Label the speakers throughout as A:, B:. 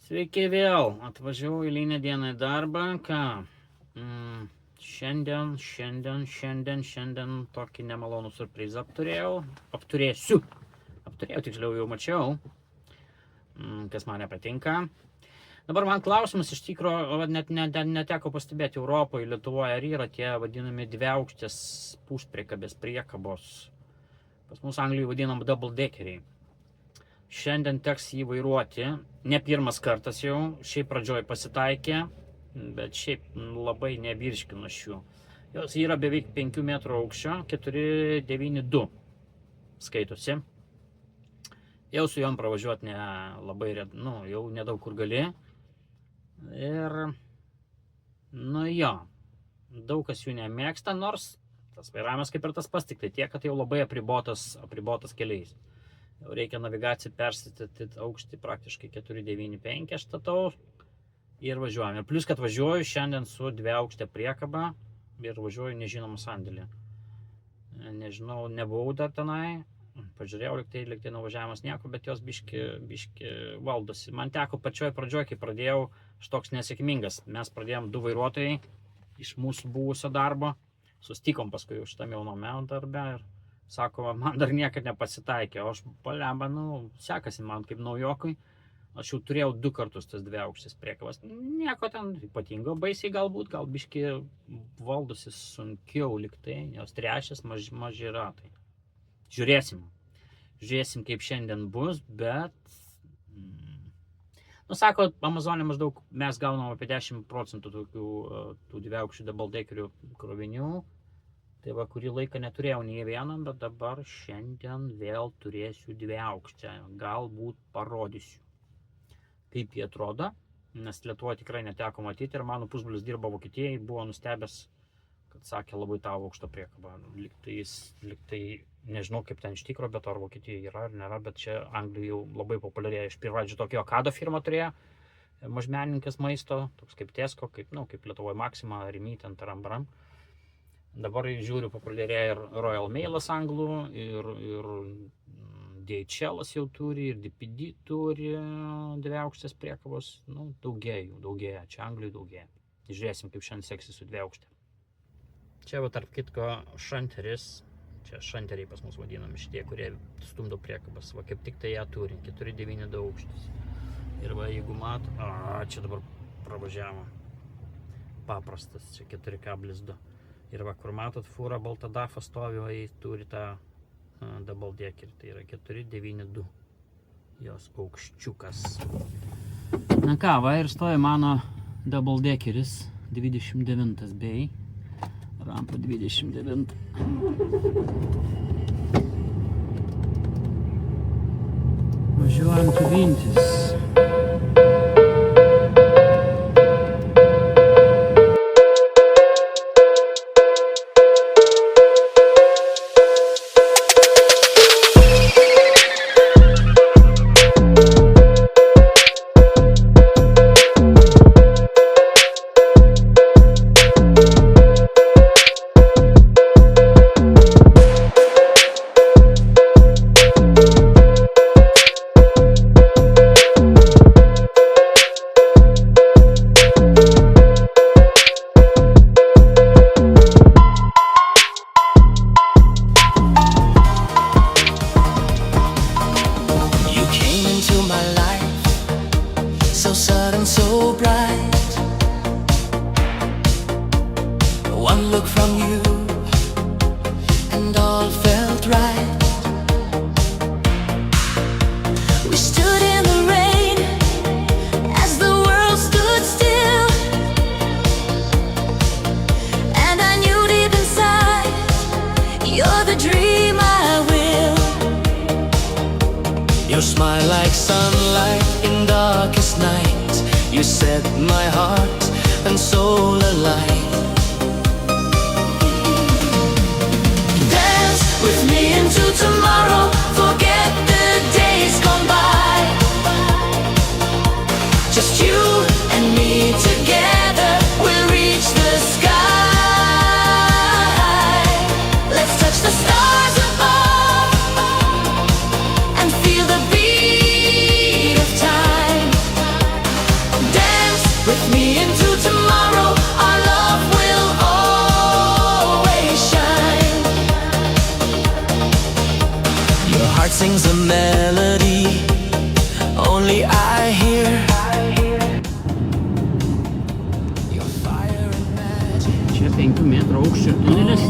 A: Sveiki vėl, atvažiavau eilinę dieną į darbą, šiandien tokį nemalonų surprizą apturėsiu, tiksliau jau mačiau, kas man nepatinka. Dabar man klausimas iš tikrųjų, net neteko pastebėti Europoje, Lietuvoje, ar yra tie vadinami dviaukštės puspriekabės priekabos, pas mus Anglijoje vadinam double deckeriai. Šiandien teks jį vairuoti, ne pirmas kartas jau, šiaip pradžioj pasitaikė, bet šiaip labai nevirškinu aš jų. Jos yra beveik 5 metrų aukščio, 492 skaitosi. Jau su jom pravažiuoti jau nedaug kur gali. Ir, daug kas jų nemėgsta, nors tas vairavimas kaip ir tas pats, tik tai tiek, kad jau labai apribotas keliais. Jau reikia navigaciją perstatyti aukštį praktiškai 495 aš statau ir važiuojame. Plius, kad važiuoju šiandien su dviaukšte priekaba ir važiuoju nežinomą sandėlį. Nežinau, nebuvau dar tenai, pažiūrėjau, liktai nuvažiavimas nieko, bet jos biški valdosi. Man teko pačioj pradžioj, kai pradėjau, aš toks nesėkmingas. Mes pradėjom 2 vairuotojai iš mūsų buvusio darbo, sustikom paskui jau šitam jauname darbe ir sako, man dar niekad nepasitaikė, o aš sekasi man kaip naujokui. Aš jau turėjau 2 kartus tas dviaukštis priekabas. Nieko ten ypatingo, baisiai gal biški valdosi sunkiau liktai, jos trešės maži ratai. Žiūrėsim kaip šiandien bus, bet... Sako, Amazonė maždaug mes gaunam apie 10% tų dviaukščių double deckerių krovinių. Tai va, kurį laiką neturėjau nei vieną, bet dabar šiandien vėl turėsiu dviaukštę. Galbūt parodysiu, kaip jie atrodo, nes Lietuvoje tikrai neteko matyti ir mano pusbrolis dirba Vokietijai, buvo nustebęs, kad sakė labai tavo aukštą priekabą. Liktai nežinau kaip ten iš tikro, bet ar Vokietijoje yra ar nėra, bet čia Anglijoje jau labai populiarėja. Iš pirmadžių tokio Okado firma turėjo, mažmenininkas maisto, toks kaip Tesco, kaip Lietuvoje Maxima, Rimi, ten tarambaram. Dabar žiūriu populiarėja ir Royal Mailas anglų, ir DHL'as jau turi, ir DPD turi dviaukštės priekabos. Daugėja, čia Anglijoje daugėja. Žiūrėsim, kaip šiandien seksis su dviaukšte. Čia va tarp kitko šanteris, čia šanteriai pas mus vadinami šitie, kurie stumdo priekabas. Va kaip tik tai ją turi, 492 aukštis. Ir va jeigu čia dabar pravažiavo paprastas, čia 4,2. Ir va, kur matot, fūra balta dafa stovi, o jis turi tą double deckerį, tai yra 492 jos aukščiukas. Va ir stovi mano double deckeris 29 bei rampa 29. Važiuojam tubintis.
B: So sudden, so bright. One look from you and all felt right. We stood in the rain as the world stood still, and I knew deep inside you're the dream I will. Your smile like sunlight in darkest night. You set my heart and soul alight. Dance with me into tomorrow. Forget the days gone by. Just you and me together, we'll reach the sky. Let's touch the stars above and feel the beat of time. melody only I hear. Your fire and magic.
A: Čia 5 metrų aukščio tunelis.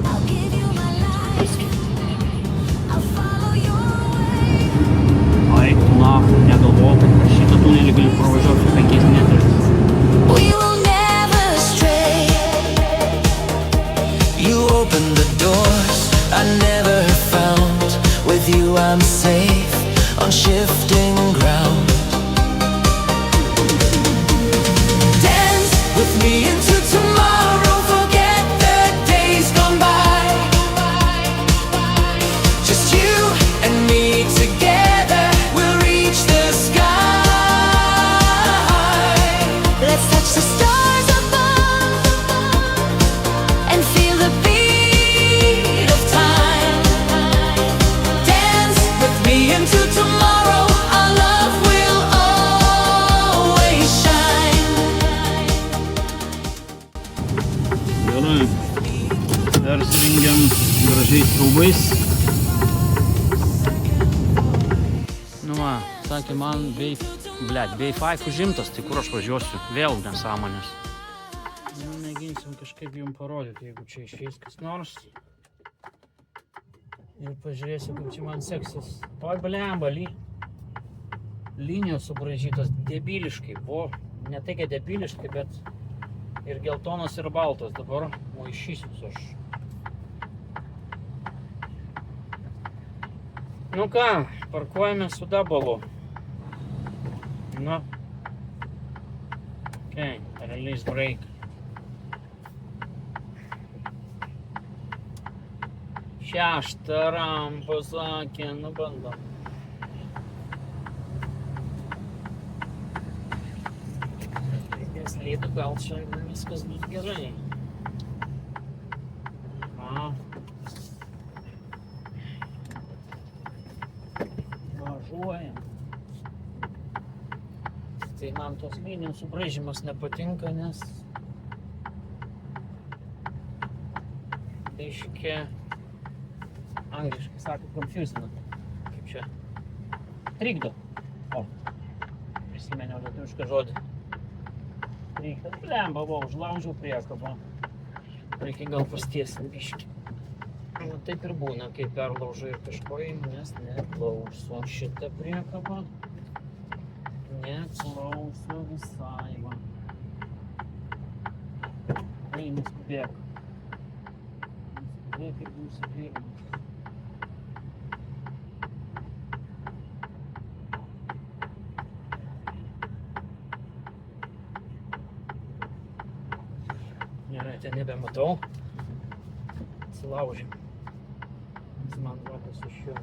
B: I'll give you my life. I'll follow your way.
A: Ai, negalvojau, kad per šitą tunelį galiu pravažiuoti su 5 metrais.
B: We will never stray. You opened the doors I never found. With you I'm safe on shifting ground. Dance with me into tomorrow. Forget the days gone by. Just you and me together. We'll reach the sky. Let's touch the stars above and feel the beat of time. Dance with me into tomorrow. Our love will always shine.
A: Gerai. Persirengiam gražiais rūbais. Nu va, sakė man, B5 užimtas, tai kur aš važiuosiu? Vėl nesąmonės. Nu, mėginsim kažkaip jums parodyti, jeigu čia išeis kas nors. Ir pažiūrėsiu, kaip čia man seksis. Oi, blemba, linijos subraižytos debiliškai. Buvo ne tai, kad debiliškai, bet ir geltonos, ir baltos. Dabar maišysiu aš. Nu ką, parkuojame su dabalu. Nu. Okay, release brake. Šeštą rampą sakė, nu bandom. Reikės lėtų, gal čia viskas bus gerai. Važiuojam. Tai man tos linijos subraižymas nepatinka, nes reiškia angliškai sako confusina. Kaip čia? Trikdo. O, prisimeniau lietuvišką žodį. Trikdo. Blemba, užlaužiau priekabą. Reikia gal pastiesinti biškį. Nu, taip ir būna, kai perlaužai ir kažko nes neklauso šitą priekabą. Neklauso visai va. Ei, neskubėk. Neskubėk ir būsi pirmas. Gerai, ten nebematau. Atsilaužim. Jis man rodos iš jo.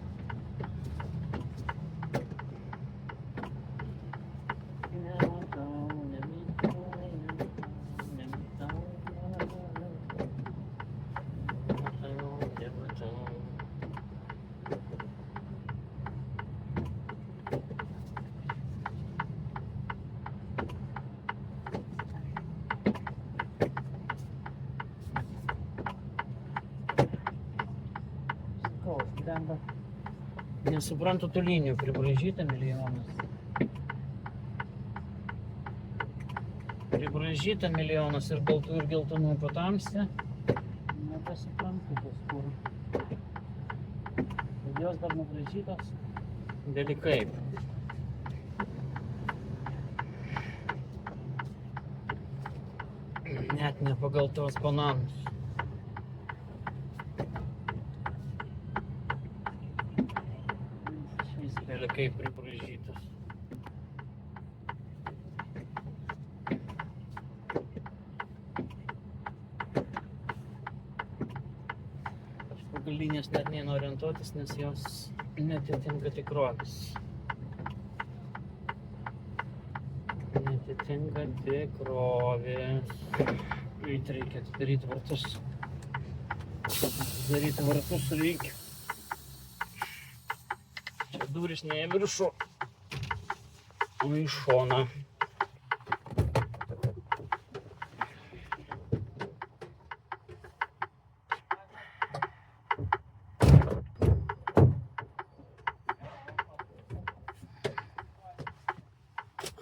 A: Nesuprantu tų linijų, pribraižyta milijonas. Pribraižyta milijonas ir baltų ir geltonų patamsė. Nepasuprantu tas kur. Jos dar nubraižytos. Dėlį kaip. Net ne pagal tos bananus. Kaip pribraižytas. Aš pagal linijas net neinu orientuotis, nes jos netitinka tikrovės. Netitinka tikrovės. Reikia atidaryti vartus. Atidaryti vartus reikia. Durys ne į viršų, o į šoną.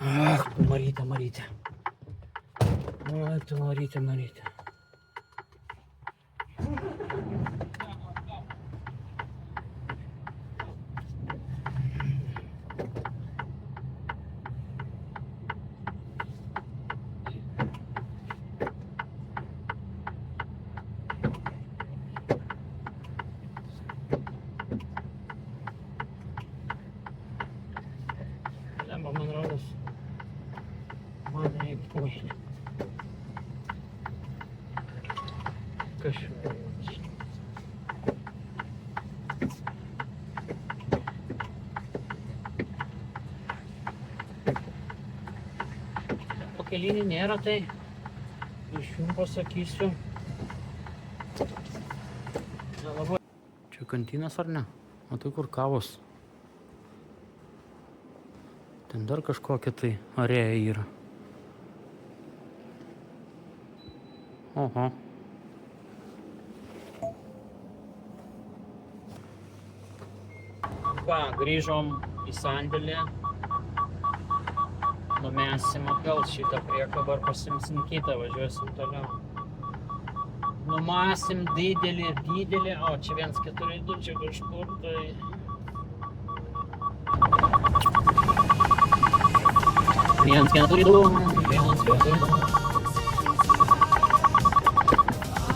A: Ach, Marytė, Marytė. Oi, tu Marytė, Marytė. Lemba, man rodos. Man reikia. Oi. Kažkaip. Pakelinį nėra, tai iš jums pasakysiu. Nelabai. Čia kantinas ar ne? Matai, kur kavos. Ten dar kažkokia tai arėja yra. Oho. Va, grįžom į sandėlį. Numesim atgal šitą priekabą ir pasimsim kitą, važiuosim toliau. Numasim didelį, o čia 142 čia kažkur tai. Viens, 4, 2.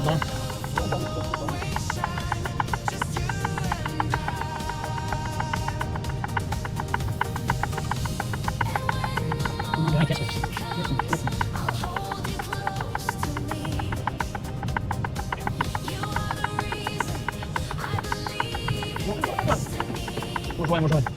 A: Na. Užuojam. Važiuok.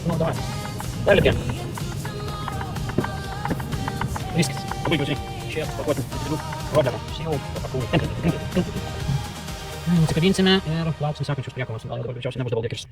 A: Ну, давай. Дай лепен. Viskas. Labai gražiai. Čia pakuoti didelių problemų. Jau pakuoju. Nusikabinsime ir lauksim sekančios priekabos. Gal dabar greičiausiai nebus double deckeris.